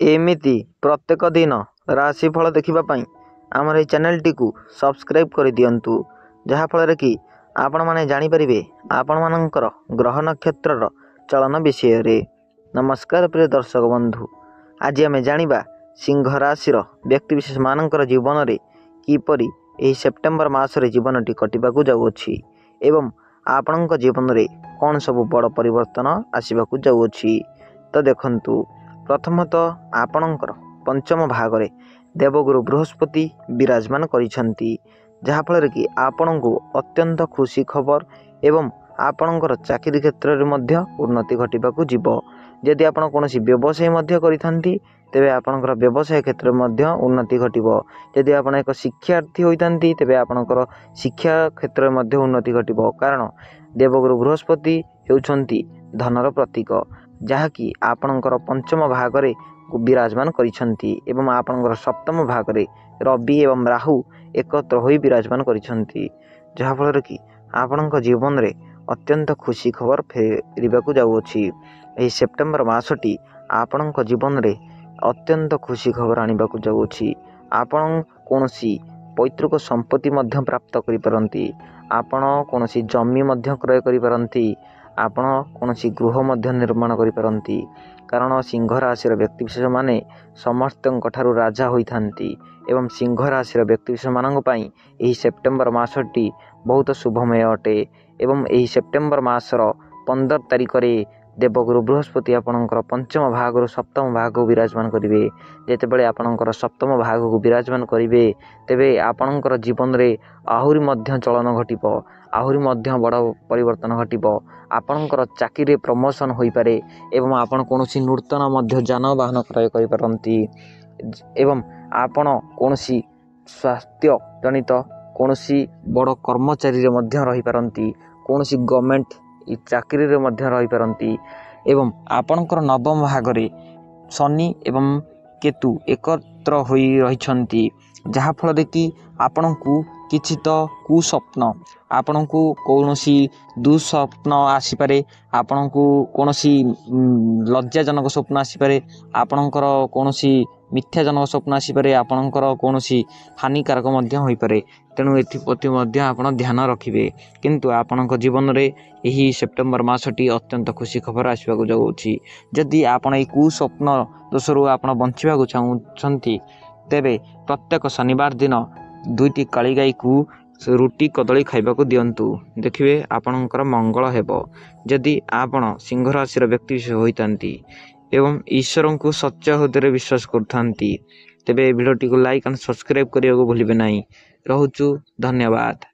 एमिति प्रत्येक दिन राशिफल देखिबाई आमर चैनल टी सब्सक्राइब कर दिंतु जहाँफल कि आपण मैंने जानीपारे आपण मानकर ग्रह नक्षत्र चलन विषय रे। नमस्कार प्रिय दर्शक बंधु, आज आम जाना सिंह राशि व्यक्तिशेष मानकर जीवन में किपरि यह सेप्टेम्बर मासरे जीवन टी कटिबाकू जाउछि एवं आपण जीवन में कौन सब बड़ परिवर्तन आसवाक जाउछि। तो देखंतु, प्रथमतः आपणकर पंचम भागरे देवगुरु बृहस्पति विराजमान करिसेंती, जहाँफल कि आपण को अत्यंत खुशी खबर एवं आपणकर चाकरी क्षेत्र में मध्य उन्नति घटिबाकू जीव। यदि आपण कोनोसी व्यवसाय मध्य करिथांती तेबे आपणकर व्यवसाय क्षेत्र में मध्य उन्नति घटिबो। यदि आपण एक शिक्षार्थी होइतांती तेबे आपणकर शिक्षा क्षेत्र में मध्य उन्नति घटिबो, कारण देवगुरु बृहस्पति हेउछंती धनर प्रतीक, जहाँकि आपणकर पंचम भागरे विराजमान करिसेंती एवं आपणकर सप्तम भागरे रवि एवं राहु एकत्र होई विराजमान करिसेंती, जहाँफल कि आपणक जीवन में अत्यंत खुशी खबर फेरिबाकू जाउछि। एही सेप्टेम्बर मासटी आपणक जीवन में अत्यंत खुशी खबर आनिबाकू जाउछि। आपण कोनोसी पैतृक संपत्ति मध्य प्राप्त करि पारंती, आपण कोनोसी जमी मध्य क्रय करि पारंती, आपण कोनोसी गृह मध्य निर्माण करि पारंती, कारण सिंह राशि व्यक्तिशेष माने समस्तଙ୍କ ठारू राजा होइथांती एवं सिंह राशि व्यक्तिशेष मानक पई एही सेप्टेम्बर मासटी बहुत शुभमय अटे। एवं एही सेप्टेम्बर मासर 15 तारिख रे देवगुरु बृहस्पति आपणकर पंचम भाग रु सप्तम भाग को विराजमान करिवे। जेतेबेले आपणकर सप्तम भाग को विराजमान करिवे तेबे आपणकर जीवन रे आहुरी मध्य चलन घटिबो, आहुरी मध्य बड़ परिवर्तन घटिबो। आपणकर चाकरी प्रमोशन होई पारे एवं आपण कोनोसी नूतन मध्य जानवाहन क्रय करि पारंती एवं आपण कोनोसी स्वास्थ्य जनित कोनोसी बड़ कर्मचारी रे मध्य रही पारंती, कोनोसी गवर्नमेंट चाकरी रे मध्य रही पारंती एवं आपणकर नवम भागरे शनि एवं केतु एकत्र होई रहिछंती, जहाँ फल कि आपण को किछि तो कुस्वप्न, आपण को कौनसी दुस्वप्न आसीपारे, आपण को कौनसी लज्जाजनक स्वप्न आसीपारे, आपणकर कौनसी मिथ्याजनक स्वप्न आसीपारे, आपणकर कौनसी हानिकारक मध्य होई पारे। तेणु एथिप्रति मध्य आपण ध्यान रखिबे। किंतु आपणक जीवन में यही सेप्टेम्बर मासटी अत्यंत खुशी खबर आसवाक जाउछि। जदि आपण एई कुस्वप्न दोषरू आपण बंचिबाक चाहुछंती तेबे प्रत्येक शनिवार दिन 2टी काली गाई को रुटी कदली खाइबाकू दियंतु, देखिए आपणकर मंगल हेबो। जदि आपण सिंह राशि व्यक्ति होइतांती एवं ईश्वर को सच्चा हृदय विश्वास करथांती तेबे भिडियोटी को लाइक एंड सब्सक्राइब करने को भूलिबे नहीं। रहुचु, धन्यवाद।